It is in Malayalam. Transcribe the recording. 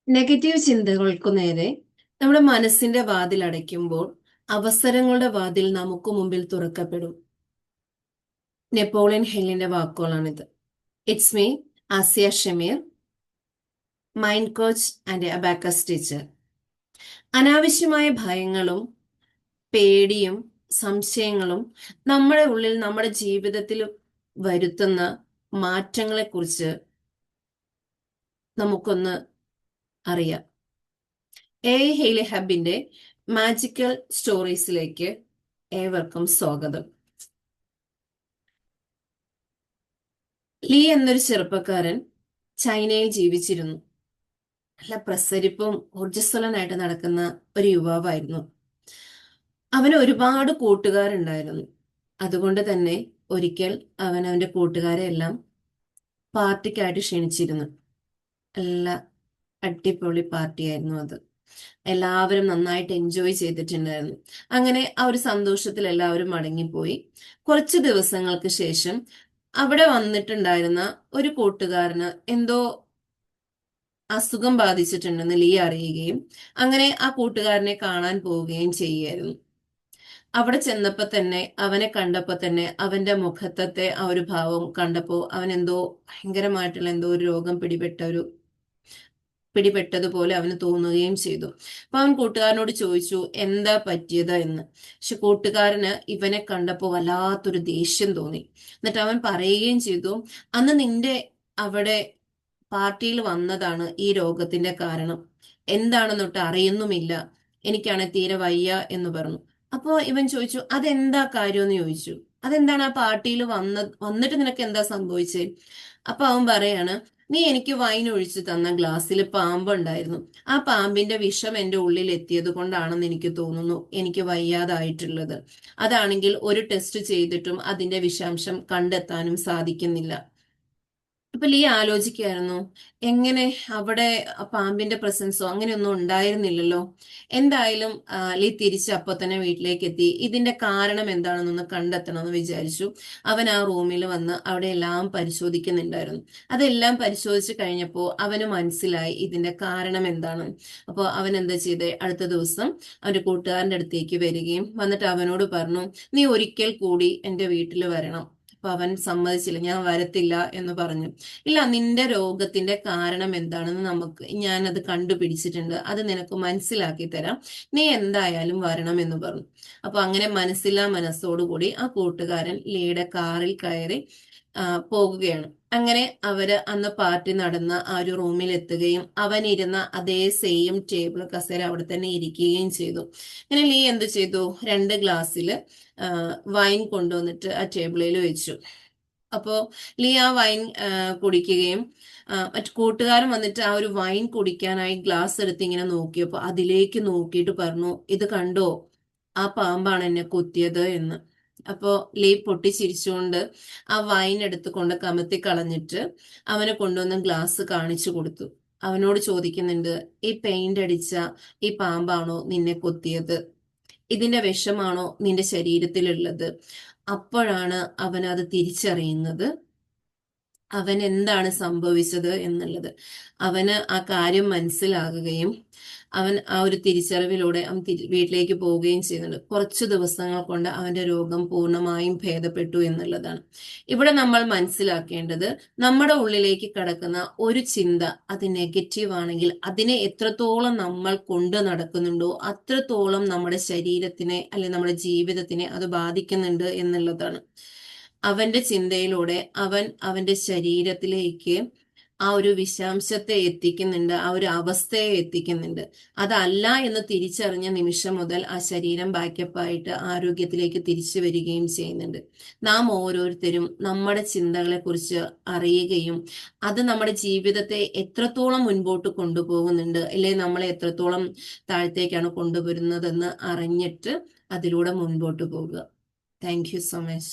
നെഗറ്റീവ് ചിന്തകൾക്കു നേരെ നമ്മുടെ മനസ്സിന്റെ വാതിൽ അടയ്ക്കുമ്പോൾ അവസരങ്ങളുടെ വാതിൽ നമുക്ക് മുമ്പിൽ തുറക്കപ്പെടും. നെപ്പോളിയൻ ഹില്ലിന്റെ വാക്കുകളാണിത്. It's me, Asiya Shameer, mind coach and abacus teacher. അനാവശ്യമായ ഭയങ്ങളും പേടിയും സംശയങ്ങളും നമ്മുടെ ഉള്ളിൽ നമ്മുടെ ജീവിതത്തിൽ വരുത്തുന്ന മാറ്റങ്ങളെക്കുറിച്ച് നമുക്കൊന്ന് അറിയാം. ഹെയ്ലി ഹബിന്റെ മാജിക്കൽ സ്റ്റോറീസിലേക്ക് ഏവർക്കും സ്വാഗതം. ലീ എന്നൊരു ചെറുപ്പക്കാരൻ ചൈനയിൽ ജീവിച്ചിരുന്നു. നല്ല പ്രസരിപ്പും ഊർജ്ജസ്വലനായിട്ട് നടക്കുന്ന ഒരു യുവാവായിരുന്നു. അവന് ഒരുപാട് കൂട്ടുകാരുണ്ടായിരുന്നു. അതുകൊണ്ട് തന്നെ ഒരിക്കൽ അവൻ അവന്റെ കൂട്ടുകാരെ എല്ലാം പാർട്ടിക്കായിട്ട് ക്ഷണിച്ചിരുന്നു. നല്ല അടിപൊളി പാർട്ടിയായിരുന്നു അത്. എല്ലാവരും നന്നായിട്ട് എൻജോയ് ചെയ്തിട്ടുണ്ടായിരുന്നു. അങ്ങനെ ആ ഒരു സന്തോഷത്തിൽ എല്ലാവരും മടങ്ങിപ്പോയി. കുറച്ച് ദിവസങ്ങൾക്ക് ശേഷം അവിടെ വന്നിട്ടുണ്ടായിരുന്ന ഒരു കൂട്ടുകാരന് എന്തോ അസുഖം ബാധിച്ചിട്ടുണ്ടെന്ന് ലീ അറിയുകയും അങ്ങനെ ആ കൂട്ടുകാരനെ കാണാൻ പോവുകയും ചെയ്യുകയായിരുന്നു. അവിടെ ചെന്നപ്പോ തന്നെ അവനെ കണ്ടപ്പോ തന്നെ അവന്റെ മുഖത്തെ ആ ഒരു ഭാവം കണ്ടപ്പോ അവൻ എന്തോ ഭയങ്കരമായിട്ടുള്ള എന്തോ ഒരു രോഗം പിടിപെട്ടതുപോലെ അവന് തോന്നുകയും ചെയ്തു. അപ്പൊ അവൻ കൂട്ടുകാരനോട് ചോദിച്ചു എന്താ പറ്റിയത് എന്ന്. പക്ഷെ കൂട്ടുകാരന് ഇവനെ കണ്ടപ്പോൾ വല്ലാത്തൊരു ദേഷ്യം തോന്നി. എന്നിട്ട് അവൻ പറയുകയും ചെയ്തു, അന്ന് നിന്റെ അവിടെ പാർട്ടിയിൽ വന്നതാണ് ഈ രോഗത്തിന്റെ കാരണം, എന്താണെന്നൊട്ട് അറിയുന്നുമില്ല, എനിക്കാണ് തീരെ വയ്യ എന്ന് പറഞ്ഞു. അപ്പോ ഇവൻ ചോദിച്ചു അതെന്താ കാര്യം എന്ന് ചോദിച്ചു. അതെന്താണ് ആ പാർട്ടിയിൽ വന്നിട്ട് നിനക്ക് എന്താ സംഭവിച്ചേ? അപ്പൊ അവൻ പറയാണ്, നീ എനിക്ക് വൈൻ ഒഴിച്ചു തന്ന ഗ്ലാസ്സിൽ പാമ്പുണ്ടായിരുന്നു. ആ പാമ്പിന്റെ വിഷം എന്റെ ഉള്ളിൽ എത്തിയത് കൊണ്ടാണെന്ന് എനിക്ക് തോന്നുന്നു എനിക്ക് വയ്യാതായിട്ടുള്ളത്. അതാണെങ്കിൽ ഒരു ടെസ്റ്റ് ചെയ്തിട്ടും അതിന്റെ വിഷാംശം കണ്ടെത്താനും സാധിക്കുന്നില്ല. അപ്പൊ ലീ ആലോചിക്കായിരുന്നു, എങ്ങനെ അവിടെ പാമ്പിന്റെ പ്രസൻസോ അങ്ങനെയൊന്നും ഉണ്ടായിരുന്നില്ലല്ലോ. എന്തായാലും ലീ തിരിച്ച് അപ്പൊ തന്നെ വീട്ടിലേക്ക് എത്തി. ഇതിന്റെ കാരണം എന്താണെന്നൊന്ന് കണ്ടെത്തണം എന്ന് വിചാരിച്ചു. അവൻ ആ റൂമിൽ വന്ന് അവിടെ എല്ലാം പരിശോധിക്കുന്നുണ്ടായിരുന്നു. അതെല്ലാം പരിശോധിച്ച് കഴിഞ്ഞപ്പോൾ അവന് മനസ്സിലായി ഇതിന്റെ കാരണം എന്താണ്. അപ്പോൾ അവൻ എന്താ ചെയ്തേ, അടുത്ത ദിവസം അവന്റെ കൂട്ടുകാരന്റെ അടുത്തേക്ക് വരികയും വന്നിട്ട് അവനോട് പറഞ്ഞു, നീ ഒരിക്കൽ കൂടി എന്റെ വീട്ടിൽ വരണം. അപ്പൊ അവൻ സമ്മതിച്ചില്ല, ഞാൻ വരത്തില്ല എന്ന് പറഞ്ഞു. ഇല്ല, നിന്റെ രോഗത്തിന്റെ കാരണം എന്താണെന്ന് ഞാനത് കണ്ടുപിടിച്ചിട്ടുണ്ട്, അത് നിനക്ക് മനസ്സിലാക്കി തരാം, നീ എന്തായാലും വരണം എന്ന് പറഞ്ഞു. അപ്പൊ അങ്ങനെ മനസ്സില്ലാ മനസ്സോടുകൂടി ആ കൂട്ടുകാരൻ ലീയുടെ കാറിൽ കയറി പോകുകയാണ്. അങ്ങനെ അവര് അന്ന് പാർട്ടി നടന്ന ആ ഒരു റൂമിൽ എത്തുകയും അവൻ ഇരുന്ന അതേ സെയിം ടേബിൾ കസേര അവിടെ തന്നെ ഇരിക്കുകയും ചെയ്തു. അങ്ങനെ ലീ എന്ത് ചെയ്തു, 2 ഗ്ലാസ്സിൽ വൈൻ കൊണ്ടുവന്നിട്ട് ആ ടേബിളിൽ വെച്ചു. അപ്പോ ലീ ആ വൈൻ കുടിക്കുകയും മറ്റു കൂട്ടുകാരൻ വന്നിട്ട് ആ ഒരു വൈൻ കുടിക്കാനായി ഗ്ലാസ് എടുത്ത് ഇങ്ങനെ നോക്കിയപ്പോ അതിലേക്ക് നോക്കിയിട്ട് പറഞ്ഞു, ഇത് കണ്ടോ, ആ പാമ്പാണ് എന്നെ കൊത്തിയത് എന്ന്. അപ്പോ ലീ പൊട്ടിച്ചിരിച്ചുകൊണ്ട് ആ വൈൻ എടുത്തുകൊണ്ട് കമത്തി കളഞ്ഞിട്ട് അവനെ കൊണ്ടുവന്ന് ഗ്ലാസ് കാണിച്ചു കൊടുത്തു. അവനോട് ചോദിക്കുന്നുണ്ട്, ഈ പെയിന്റ് അടിച്ച ഈ പാമ്പാണോ നിന്നെ കൊത്തിയത്? ഇതിന്റെ വിഷമാണോ നിന്റെ ശരീരത്തിലുള്ളത്? അപ്പോഴാണ് അവൻ അത് തിരിച്ചറിയുന്നത്, അവൻ എന്താണ് സംഭവിച്ചത് എന്നുള്ളത്. അവന് ആ കാര്യം മനസ്സിലാകുകയും അവൻ ആ ഒരു തിരിച്ചറിവിലൂടെ അവൻ വീട്ടിലേക്ക് പോവുകയും ചെയ്യുന്നുണ്ട്. കുറച്ചു ദിവസങ്ങൾ കൊണ്ട് അവന്റെ രോഗം പൂർണ്ണമായും ഭേദപ്പെട്ടു എന്നുള്ളതാണ്. ഇവിടെ നമ്മൾ മനസ്സിലാക്കേണ്ടത്, നമ്മുടെ ഉള്ളിലേക്ക് കടക്കുന്ന ഒരു ചിന്ത അത് നെഗറ്റീവ് ആണെങ്കിൽ അതിനെ എത്രത്തോളം നമ്മൾ കൊണ്ടു നടക്കുന്നുണ്ടോ അത്രത്തോളം നമ്മുടെ ശരീരത്തിനെ അല്ലെങ്കിൽ നമ്മുടെ ജീവിതത്തിനെ അത് ബാധിക്കുന്നുണ്ട് എന്നുള്ളതാണ്. അവന്റെ ചിന്തയിലൂടെ അവൻ അവന്റെ ശരീരത്തിലേക്ക് ആ ഒരു വിഷാംശത്തെ എത്തിക്കുന്നുണ്ട്, ആ ഒരു അവസ്ഥയെ എത്തിക്കുന്നുണ്ട്. അതല്ല എന്ന് തിരിച്ചറിഞ്ഞ നിമിഷം മുതൽ ആ ശരീരം ബാക്കപ്പായിട്ട് ആരോഗ്യത്തിലേക്ക് തിരിച്ചു വരികയും ചെയ്യുന്നുണ്ട്. നാം ഓരോരുത്തരും നമ്മുടെ ചിന്തകളെ കുറിച്ച് അറിയുകയും അത് നമ്മുടെ ജീവിതത്തെ എത്രത്തോളം മുൻപോട്ട് കൊണ്ടുപോകുന്നുണ്ട്, അല്ലെ നമ്മളെ എത്രത്തോളം താഴത്തേക്കാണ് കൊണ്ടുവരുന്നതെന്ന് അറിഞ്ഞിട്ട് അതിലൂടെ മുൻപോട്ട് പോകുക. Thank you so much.